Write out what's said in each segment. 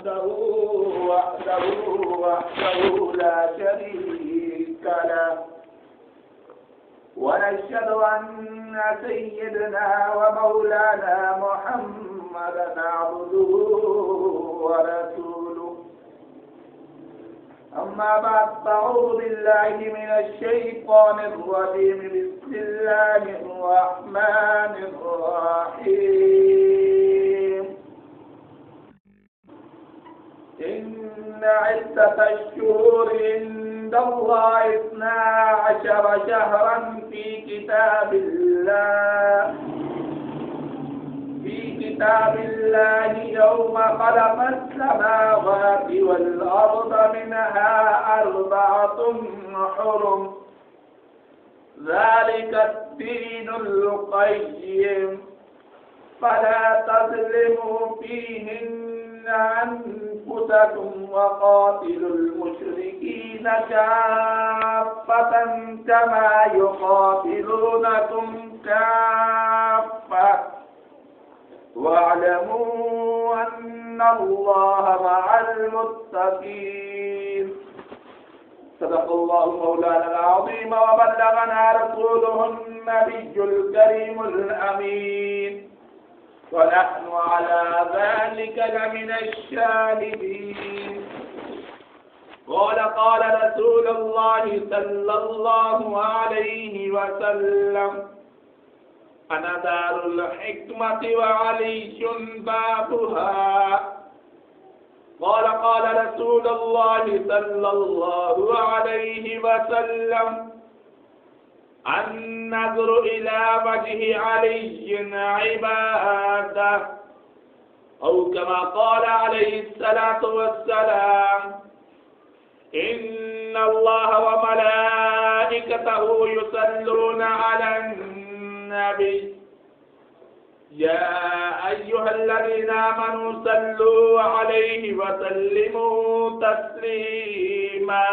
نحمده وحده لا شريك له ونشهد أن سيدنا ومولانا محمدا عبده ورسوله أما بعد فأعوذ بالله من الشيطان الرجيم بسم الله الرحمن الرحيم إن عدة الشهور عند الله 12 شهرا في كتاب الله يوم خلق السماوات والأرض منها 4 حرم ذلك الدين القيم فلا تظلموا فيهن أنفسكم وقاتلوا المشركين كافة كما يقاتلونكم كافة واعلموا أن الله مع المتقين صدق الله مولانا العظيم وبلغنا رسوله النبي الكريم الأمين ونحن على ذلك لمن الشاهدين قال رسول الله صلى الله عليه وسلم أنا دار الحكمة وعلي بابها قال رسول الله صلى الله عليه وسلم النظر إلى وجه علي عبادة أو كما قال عليه الصلاة والسلام إن الله وملائكته يصلون على النبي يا أيها الذين آمنوا صلوا عليه وسلموا تسليما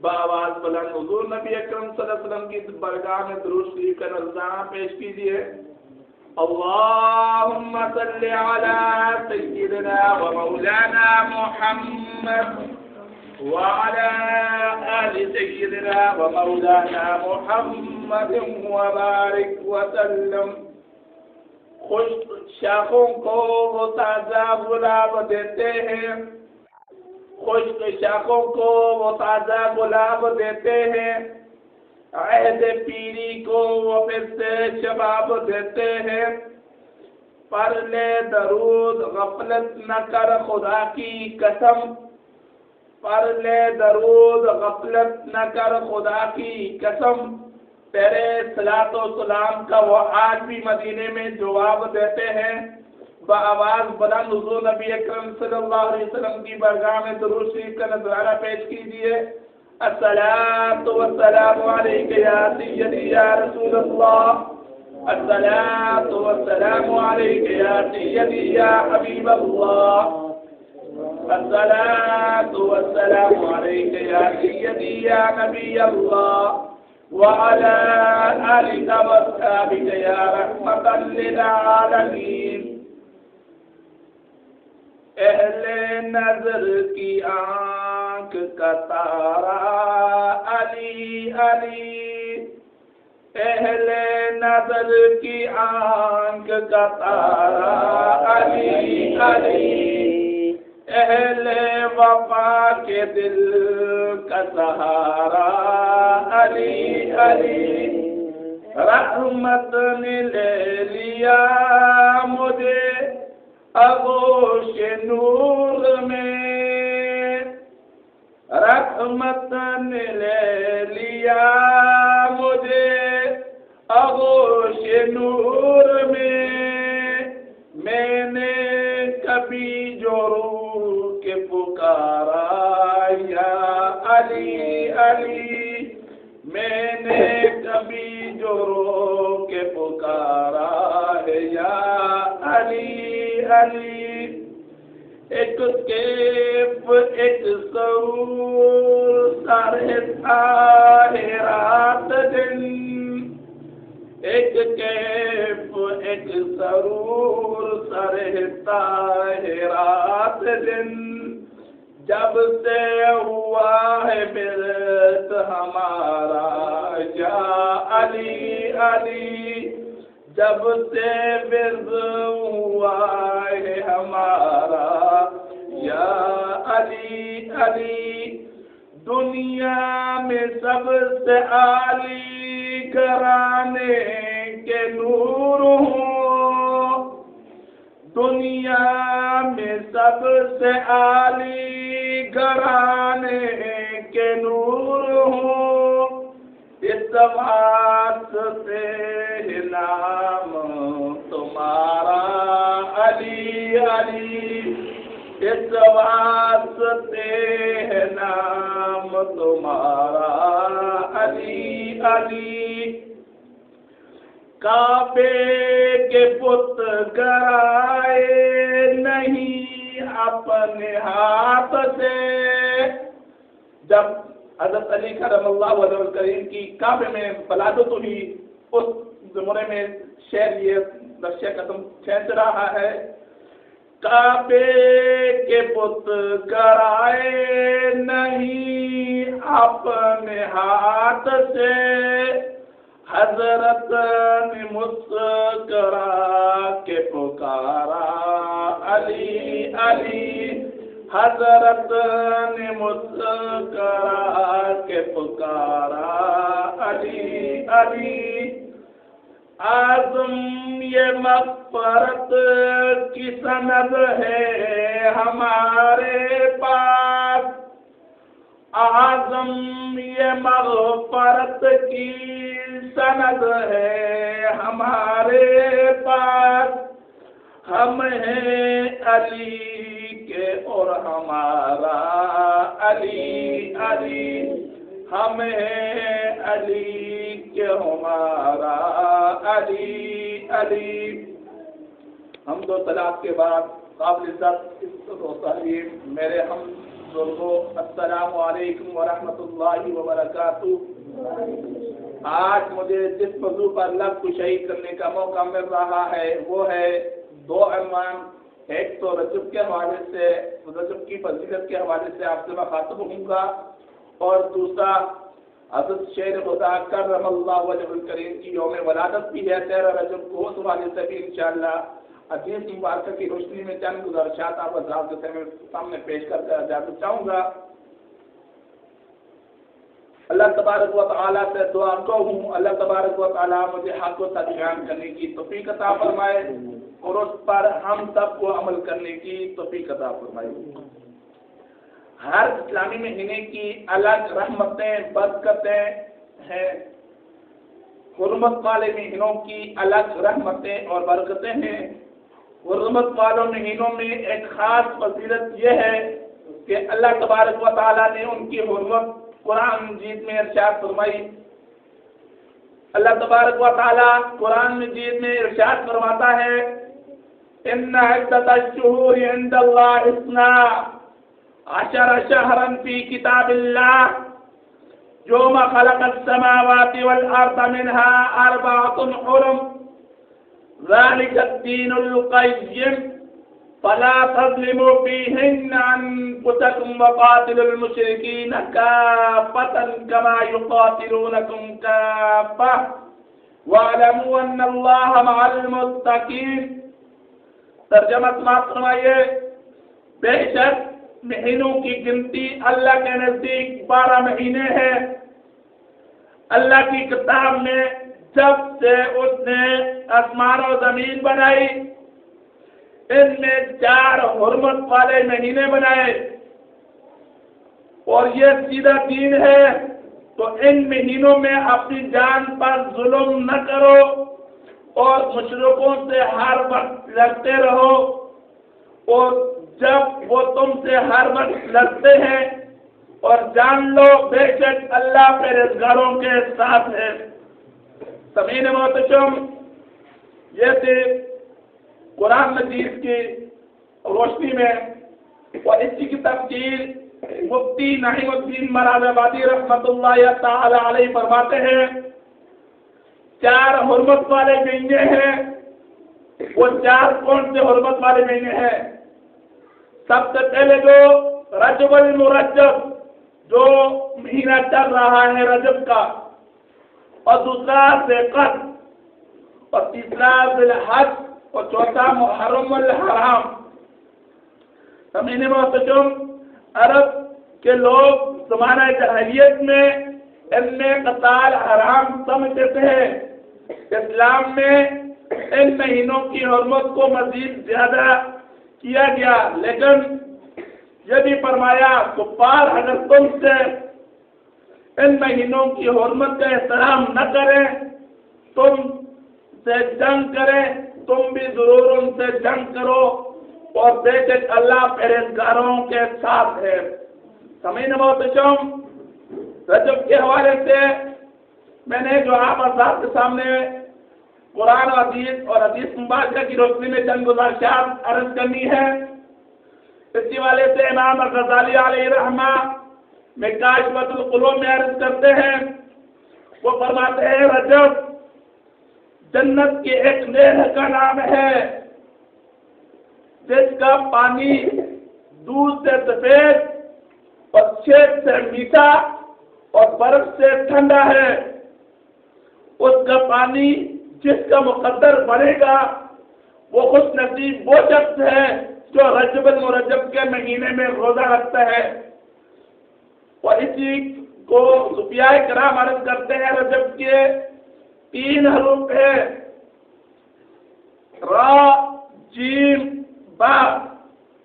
بآواز بلند حضور نبی اکرم صلی اللہ علیہ وسلم کی برگاہ میں درود شریف کا نذرانہ پیش کیجیے اللهم صل على سيدنا ومولانا محمد وعلى آل سيدنا ومولانا محمد وبارك وسلم خشک شاخوں کو وہ تازہ گلاب دیتے ہیں خشک شاخوں کو وہ تازہ گلاب دیتے ہیں عہد پیری کو وہ پھر سے شباب دیتے ہیں پر لے درود غفلت نہ کر خدا کی قسم پر لے درود غفلت نہ کر خدا کی قسم تیرے صلاۃ و سلام کا وہ آج بھی مدینے میں جواب دیتے ہیں بآواز بلند حضور نبی اکرم صلی اللہ علیہ وسلم کی برگاہ میں درود شریف کا نذرانہ پیش کیجیے الصلاۃ والسلام علیک یا سیدی یا رسول اللہ الصلاۃ والسلام علیک یا سیدی یا حبیب اللہ الصلاۃ والسلام علیک یا سیدی یا نبی اللہ وعلى آلك وأصحابك يا رحمة للعالمين اہل نظر کی آنکھ کا تارا علی علی اہل نظر کی آنکھ کا تارا علی علی اہل وفا کے دل کا سہارا علی علی رحمت نے لے لیا مجھے آغوش نور میں رحمت نے لے لیا مجھے آغوش نور میں نے کبھی جو روح کے پکارا یا علی علی میں نے کبھی جو روح کے پکارا ہے یا علی علی ایک کیف ایک سرور سارے سارے رات دن ایک کیف ایک سرور سرہتا ہے رات دن، جب سے ہوا ہے برت ہمارا یا علی علی، جب سے برت ہوا ہے ہمارا یا علی علی، دنیا میں سب سے عالی گھرانے کے نور ہوں، دنیا میں سب سے عالی گھرانے کے نور ہوں، اس واسطے ہے نام تمہارا علی علی، اس واسطے ہے نام تمہارا علی علی، کعبے کے بت گرائے نہیں اپنے ہاتھ سے، جب حضرت علی کرم اللہ وجہ الکریم کی کعبے میں ولادت ہوئی، اس زمانے میں شہر یہ نقشہ قدم کھینچ رہا ہے، کعبے کے بت گرائے نہیں اپنے ہاتھ سے، حضرت نے مسکرا کے پکارا علی علی، حضرت نے مسکرا کے پکارا علی علی، اعظم یہ مغفرت کی سند ہے ہمارے پاس، اعظم یہ مغفرت کی سند ہے ہمارے پاس، ہم ہیں علی کے اور ہمارا علی علی، ہم ہیں علی کے ہمارا علی علی۔ حمد و صلات کے بعد قابل عزت و تعظیم میرے ہم بزرگوں، السلام علیکم ورحمۃ اللہ وبرکاتہ۔ آج مجھے جس موضوع پر لفظ کشائی کرنے کا موقع مل رہا ہے وہ ہے دو عنوان، ایک تو رجب کے حوالے سے، رجب کی فضیلت کے حوالے سے آپ سے مخاطب ہوں گا، اور دوسرا حضرت شیر خدا کرم اللہ وجہ الکریم کی یوم ولادت بھی ہے 13 رجب کو، اس حوالے سے بھی انشاءاللہ حدیث مبارکہ کی روشنی میں چند گزارشات آپ حضرات کے سامنے پیش کر اجازت چاہوں گا۔ اللہ تبارک و تعالیٰ سے دعا کو ہوں، اللہ تبارک و تعالیٰ مجھے حق و سچ بیان کرنے کی توفیق عطا فرمائے اور اس پر ہم سب کو عمل کرنے کی توفیق عطا فرمائے۔ ہر اسلامی مہینے کی الگ رحمتیں برکتیں ہیں، حرمت والے مہینوں کی الگ رحمتیں اور برکتیں ہیں۔ حرمت والوں مہینوں میں ایک خاص فضیلت یہ ہے کہ اللہ تبارک و تعالیٰ نے ان کی حرمت قرآن مجید میں ارشاد فرمائی۔ اللہ تبارک و تعالیٰ قرآن مجید میں ارشاد فرماتا ہے، ان عدت الشہور عند اللہ 12 شہرا فی کتاب اللہ یوم خلق السماوات والارض منها 4 حرم ذلك الدین القیم فلا تظلموا فيهن أنفسكم وقاتلوا المشركين كافة كما يقاتلونكم كافة واعلموا أن الله مع المتقين۔ ترجمہ سماعت فرمائیے، بے شک مہینوں کی گنتی اللہ کے نزدیک 12 مہینے ہیں۔ اللہ کی کتاب میں جب سے اس نے آسمان و زمین بنائی، ان میں 4 حرمت والے مہینے بنائے، اور یہ سیدھا دین ہے، تو ان مہینوں میں اپنی جان پر ظلم نہ کرو اور مشرکوں سے ہر وقت لڑتے رہو، اور جب وہ تم سے ہر وقت لڑتے ہیں اور جان لو بے شک اللہ پرہیزگاروں کے ساتھ ہے۔ سامعین محترم، یہ تھی قرآن مجید کی روشنی میں، اور اسی کی تفصیل مفتی نعیم الدین مراد آبادی رحمۃ اللہ تعالی علیہ فرماتے ہیں 4 حرمت والے مہینے ہیں، وہ 4 کون سے حرمت والے مہینے ہیں؟ سب سے پہلے جو رجب المرجب، جو مہینہ چل رہا ہے رجب کا، اور دوسرا ذیقعد، اور تیسرا ذی الحج، اور چوتھا محرم الحرام۔ سمجھنے محترم، عرب کے لوگ زمانہ جاہلیت میں ان میں قتال حرام سمجھتے تھے۔ اسلام میں ان مہینوں کی حرمت کو مزید زیادہ کیا گیا، لیکن یہ بھی فرمایا کفار اگر تم سے ان مہینوں کی حرمت کا احترام نہ کریں، تم سے جنگ کریں، تم بھی ضرور ان سے جنگ کرو، اور بے شک اللہ پرہیزگاروں کے ساتھ ہے۔ سمجھنے محترم، رجب کے حوالے سے میں نے جو آپ حضرات کے سامنے قرآن و حدیث اور حدیث مبارکہ کی روشنی میں چند گزارشات عرض کرنی ہے۔ اسی والے سے امام غزالی علیہ رحمہ مکاشفۃ القلوب میں عرض کرتے ہیں، وہ فرماتے ہیں رجب جنت کے ایک نہر کا نام ہے جس کا پانی دودھ سے سفید اور شیر سے میٹھا اور برف سے ٹھنڈا ہے۔ اس کا پانی جس کا مقدر بنے گا وہ خوش نصیب وہ شخص ہے جو رجب المرجب کے مہینے میں روزہ رکھتا ہے۔ اور اسی کو صوفیاء کرام عرض کرتے ہیں رجب کے 3 حروف ہے، را جیم با۔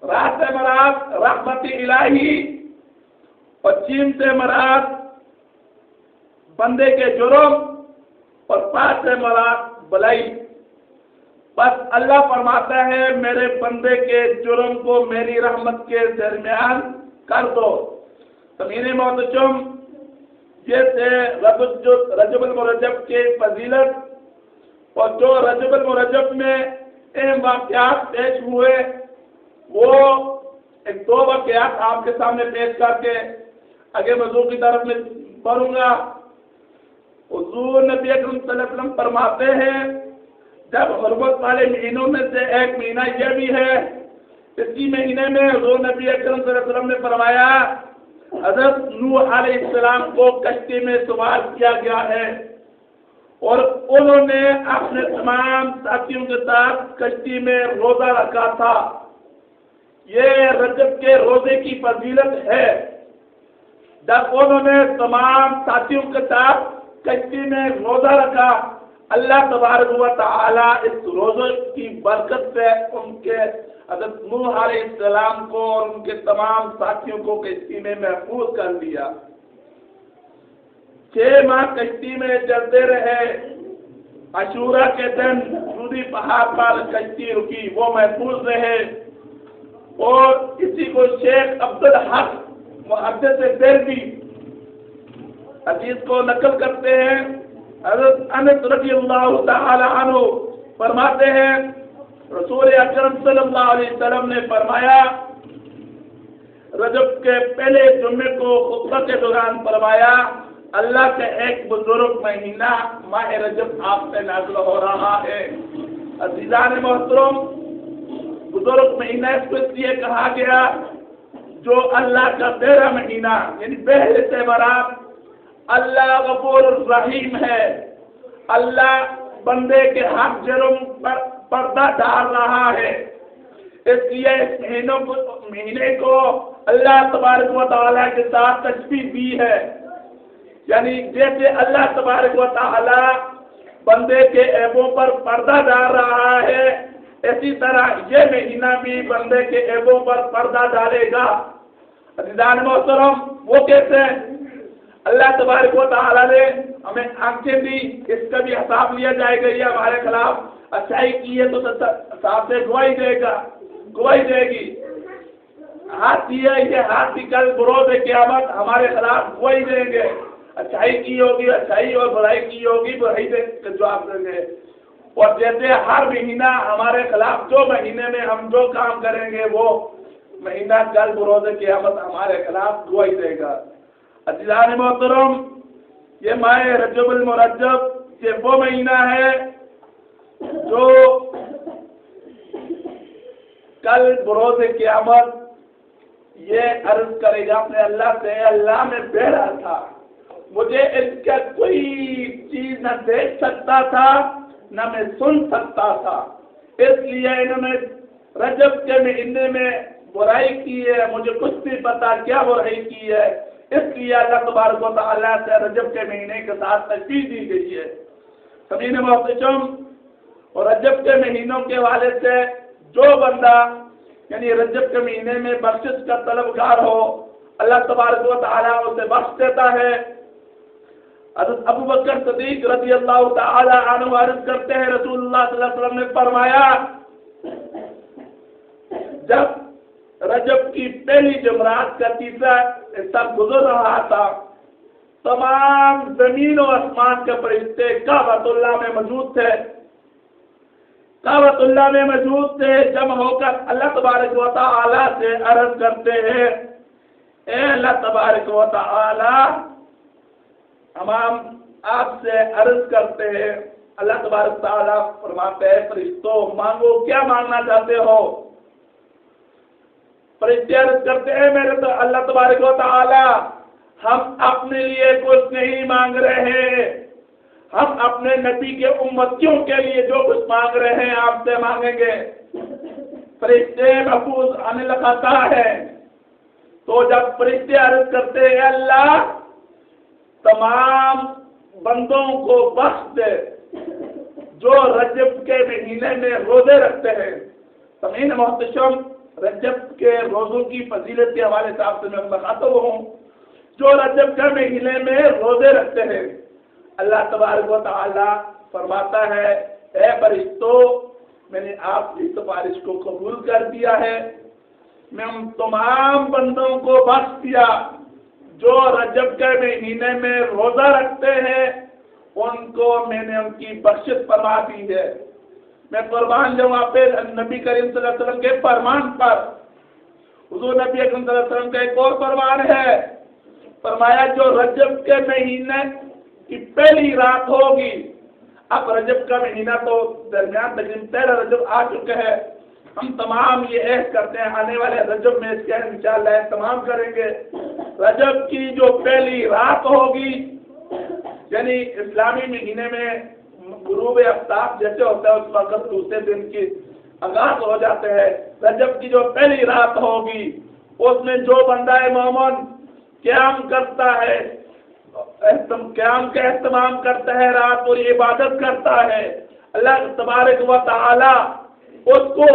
را سے مراد رحمت الہی، اور جیم سے مراد بندے کے جرم، اور با سے مراد بلائی۔ بس اللہ فرماتا ہے میرے بندے کے جرم کو میری رحمت کے درمیان کر دو۔ سمعین محترم، یہ سے رجب المرجب کے فضیلت، اور جو رجب المرجب میں اہم واقعات پیش ہوئے وہ 2 واقعات آپ کے سامنے پیش کر کے آگے موضوع کی طرف میں بڑھوں گا۔ حضور نبی اکرم صلی اللہ علیہ وسلم فرماتے ہیں جب حرمت والے مہینوں میں سے ایک مہینہ یہ بھی ہے، اسی مہینے میں حضور نبی اکرم صلی اللہ علیہ وسلم نے فرمایا حضرت نوح علیہ السلام کو کشتی میں سوار کیا گیا ہے، اور انہوں نے اپنے تمام ساتھیوں کے ساتھ کشتی میں روزہ رکھا تھا۔ یہ رجب کے روزے کی فضیلت ہے۔ جب انہوں نے تمام ساتھیوں کے ساتھ کشتی میں روزہ رکھا، اللہ تبارک و تعالی اس روزے کی برکت سے ان کے حضرت نوح علیہ السلام کو اور ان کے تمام ساتھیوں کو کشتی میں محفوظ کر دیا۔ 6 ماہ کشتی میں چلتے رہے۔ عاشورہ کے دن سودی پہاڑ پر کشتی رکی، وہ محفوظ رہے۔ اور اسی کو شیخ عبدالحق محدث دہلوی حدیث کو نقل کرتے ہیں، حضرت انس رضی اللہ تعالی عنہ فرماتے ہیں رسول اکرم صلی اللہ علیہ وسلم نے فرمایا، رجب کے پہلے جمعے کو خطبہ کے دوران فرمایا، اللہ کا ایک بزرگ مہینہ ماہ رجب آپ سے نازل ہو رہا ہے۔ عزیزان محترم، بزرگ مہینہ اس کو اس لیے کہا گیا جو اللہ کا 13 مہینہ یعنی پہلے سے مراد اللہ غفور الرحیم ہے۔ اللہ بندے کے ہر جرم پر پردہ ڈال رہا ہے، اس لیے اس مہینے کو اللہ تبارک و تعالیٰ کے ساتھ تشبیہ دی ہے، یعنی جیسے اللہ تبارک و تعالیٰ بندے کے عیبوں پر پردہ ڈال رہا ہے، اسی طرح یہ مہینہ بھی بندے کے عیبوں پر پردہ ڈالے گا۔ عزیزان محترم، وہ کیسے؟ اللہ تبارک و تعالیٰ نے ہمیں آنکھیں دی، اس کا بھی حساب لیا جائے گا، یہ ہمارے خلاف اچھائی کی ہے تو حساب سے گواہی دے گی۔ ہاتھ دیے، یہ ہاتھ بھی کل بروز قیامت ہمارے خلاف گواہی دیں گے، اچھائی کی ہوگی اچھائی اور برائی کی ہوگی برائی دے جواب دیں گے۔ اور جیسے ہر مہینہ ہمارے خلاف جو مہینے میں ہم جو کام کریں گے وہ مہینہ کل بروز قیامت ہمارے خلاف گواہی دے گا۔ عزیزان محترم، یہ ماہ رجب المرجب یہ وہ مہینہ ہے جو کل بروز قیامت یہ عرض کرے گا اپنے اللہ سے، اللہ میں بہرا تھا، مجھے اس کا کوئی چیز نہ دیکھ سکتا تھا نہ میں سن سکتا تھا، اس لیے انہوں نے رجب کے مہینے میں برائی کی ہے، مجھے کچھ نہیں پتا کیا برائی کی ہے، اس لیے اللہ تبارک و تعالیٰ سے رجب کے مہینے کے ساتھ تشبیہ دی گئی ہے۔ سمعین محتشم، اور رجب کے مہینوں کے حوالے سے جو بندہ یعنی رجب کے مہینے میں بخشش کا طلبگار ہو، اللہ تبارک و تعالیٰ اسے بخش دیتا ہے۔ حضرت ابو بکر صدیق رضی اللہ تعالی عنہ عرض کرتے ہیں، رسول اللہ صلی اللہ علیہ وسلم نے فرمایا، جب رجب کی پہلی جمعرات کا تیسرا حصہ گزر رہا تھا، تمام زمین و آسمان کے فرشتے کعبۃ اللہ میں موجود تھے، کعبۃ اللہ میں موجود تھے، جمع ہو کر اللہ تبارک و تعالی سے عرض کرتے ہیں، اے اللہ تبارک و تعالی، ہم آپ سے عرض کرتے ہیں، اللہ تبارک تعالیٰ فرماتے ہیں، فرشتوں مانگو، کیا مانگنا چاہتے ہو؟ فرشتے عرض کرتے ہیں، میرے تو اللہ تبارک و تعالیٰ، ہم اپنے لیے کچھ نہیں مانگ رہے، ہم اپنے نبی کے امتیوں کے لیے جو کچھ مانگ رہے ہیں آپ سے مانگیں گے۔ فرشتے محفوظ آنے لگاتا ہے، تو جب فرشتے عرض کرتے ہیں، اللہ تمام بندوں کو بخش دے جو رجب کے مہینے میں روزے رکھتے ہیں۔ سمعین محتشم، رجب کے روزوں کی فضیلت کے حوالے سے آپ سے میں بتاتا ہوں، جو رجب کے مہینے میں روزے رکھتے ہیں، اللہ تبارک و تعالی فرماتا ہے، اے فرشتوں، میں نے آپ کی سفارش کو قبول کر دیا ہے، میں ان تمام بندوں کو بخش دیا جو رجب کے مہینے میں روزہ رکھتے ہیں، ان کو میں نے ان کی بخشش فرما دی ہے۔ میں قربان جاؤں آپ نبی کریم صلی اللہ علیہ وسلم کے فرمان پر۔ حضور نبی اکرم صلی اللہ علیہ وسلم کا ایک اور فرمان ہے، فرمایا جو رجب کے مہینے کی پہلی رات ہوگی، اب رجب کا مہینہ تو درمیان تقریباً پہلا رجب آ چکے ہیں، ہم تمام یہ عہد کرتے ہیں آنے والے رجب میں اس کے انشاءاللہ اہتمام کریں گے۔ رجب کی جو پہلی رات ہوگی، یعنی اسلامی مہینے میں غروب آفتاب جیسے ہوتا ہے اس وقت دوسرے دن کی آغاز ہو جاتے ہیں، رجب کی جو پہلی رات ہوگی اس میں جو بندہ مومن قیام کرتا ہے، قیام کا اہتمام کرتا ہے، رات اور عبادت کرتا ہے، اللہ تبارک و تعالی اس کو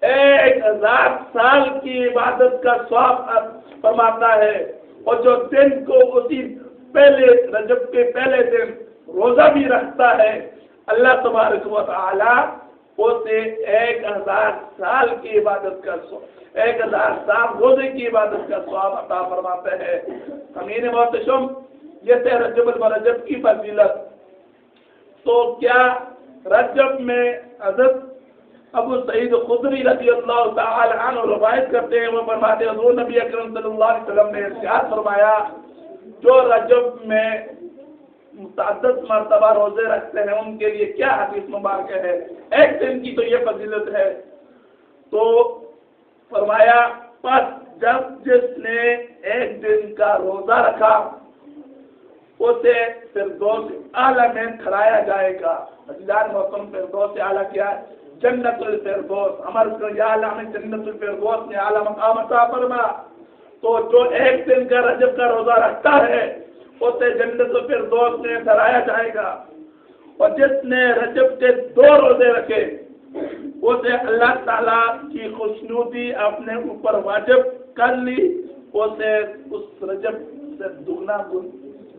1000 سال کی عبادت کا ثواب فرماتا ہے، اور جو دن کو اسی پہلے رجب کے پہلے دن روزہ بھی رکھتا ہے، اللہ تبارک و تعالی اسے 1000 سال کی عبادت کا 1000 سال روزے کی عبادت کا ثواب عطا فرماتے ہیں۔ امین محتشم، یہ تھے رجب المرجب کی فضیلت۔ تو کیا رجب میں حضرت ابو سعید خدری رضی اللہ تعالی عنہ روایت کرتے ہیں، وہ فرماتے ہیں حضور نبی اکرم صلی اللہ علیہ وسلم نے ارشاد فرمایا، جو رجب میں متعدد مرتبہ روزے رکھتے ہیں ان کے لیے کیا حدیث مبارک ہے، ایک دن کی تو یہ فضیلت ہے۔ تو فرمایا، پس جب جس نے ایک دن کا روزہ رکھا اسے فردوس اعلیٰ میں کھلایا جائے گا۔ عزیزان محترم، فردوس اعلیٰ کیا ہے؟ جنت الفردوس۔ ہمارے یا اللہ میں جنت الفردوس میں اعلیٰ مقام عطا فرما۔ تو جو ایک دن کا رجب کا روزہ رکھتا ہے اسے جنت الفردوس میں ٹھہرایا جائے گا، اور جس نے رجب کے 2 روزے رکھے اسے اللہ تعالیٰ کی خوشنودی اپنے اوپر واجب کر لی، اسے اس رجب سے دگنا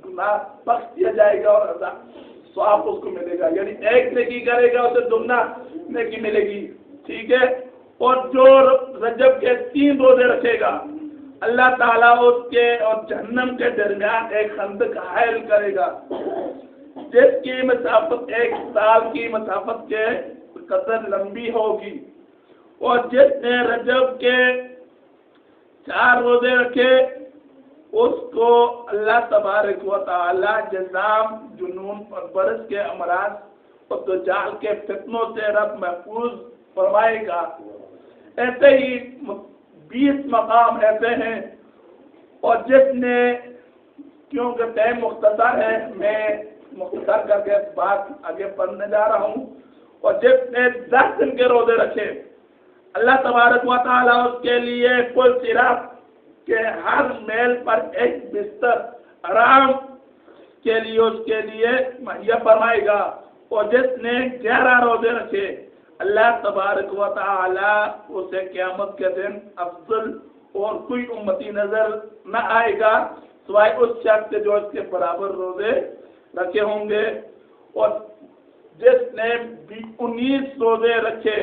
گناہ بخش دیا جائے گا اور ثواب اس کو ملے گا، یعنی ایک نیکی کرے گا اسے دگنا نیکی ملے گی، ٹھیک ہے۔ اور جو رجب کے 3 روزے رکھے گا اللہ تعالیٰ اس کے اور جہنم کے درمیان ایک خندق حائل کرے گا جس کی مسافت 1 سال کی مسافت کے قدر لمبی ہوگی، اور جس نے رجب کے 4 روزے رکھے اس کو اللہ تبارک و تعالی جذام، جنون اور برس کے امراض اور دجال کے فتنوں سے رب محفوظ فرمائے گا۔ ایسے ہی 20 مقام ایسے ہیں، اور جس نے، کیونکہ ٹائم مختصر ہے، میں مختصر کر کے بات آگے پڑھنے جا رہا ہوں، اور جس نے 10 دن کے روزے رکھے، اللہ تبارک و تعالیٰ اس کے لیے کل صراط کہ ہر میل پر ایک بستر آرام کے لیے اس کے لیے مہیا فرمائے گا۔ اور جس نے 11 روزے رکھے، اللہ تبارک و تعالی اسے قیامت کے دن افضل اور کوئی امتی نظر نہ آئے گا سوائے اس شخص جو اس کے برابر روزے رکھے ہوں گے۔ اور جس نے 19 روزے رکھے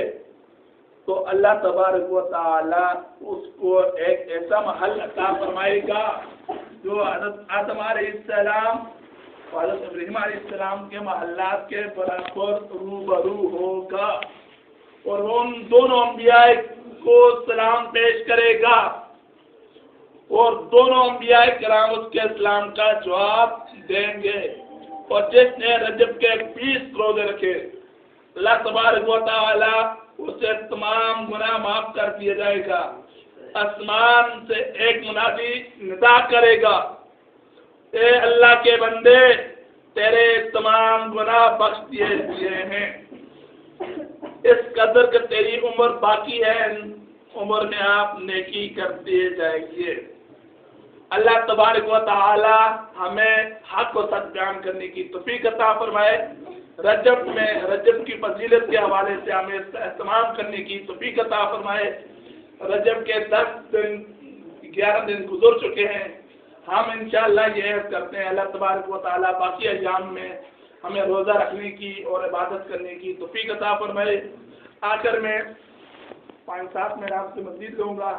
تو اللہ تبارک و تعالی اس کو ایک ایسا محل عطا فرمائے گا جو حضرت آدم علیہ السلام اور حضرت ابراہیم علیہ السلام کے محلات کے برابر روبرو ہوگا، اور ان دونوں انبیاء کو سلام پیش کرے گا، اور دونوں انبیاء کرام اس کے سلام کا جواب دیں گے۔ اور جس نے رجب کے 20 روزے رکھے، اللہ تبارک و تعالی اسے تمام گناہ معاف کر دیا جائے گا۔ آسمان سے ایک منادی ندا کرے گا، اے اللہ کے بندے، تیرے تمام گناہ بخش دیے گئے ہیں، اس قدر کہ تیری عمر باقی ہے، عمر میں آپ نیکی کرتے جائیے۔ اللہ تبارک و تعالی ہمیں حق و سچ بیان کرنے کی توفیق عطا فرمائے۔ رجب کی فضیلت کے حوالے سے ہمیں اہتمام کرنے کی توفیق عطا فرمائے۔ رجب کے 10 دن 11 دن گزر چکے ہیں، ہم انشاءاللہ یہ عہد کرتے ہیں اللہ تبارک و تعالی باقی ایام میں ہمیں روزہ رکھنے کی اور عبادت کرنے کی توفیق عطا فرمائے۔ آخر میں 5-7 منٹ آپ سے مزید لوں گا۔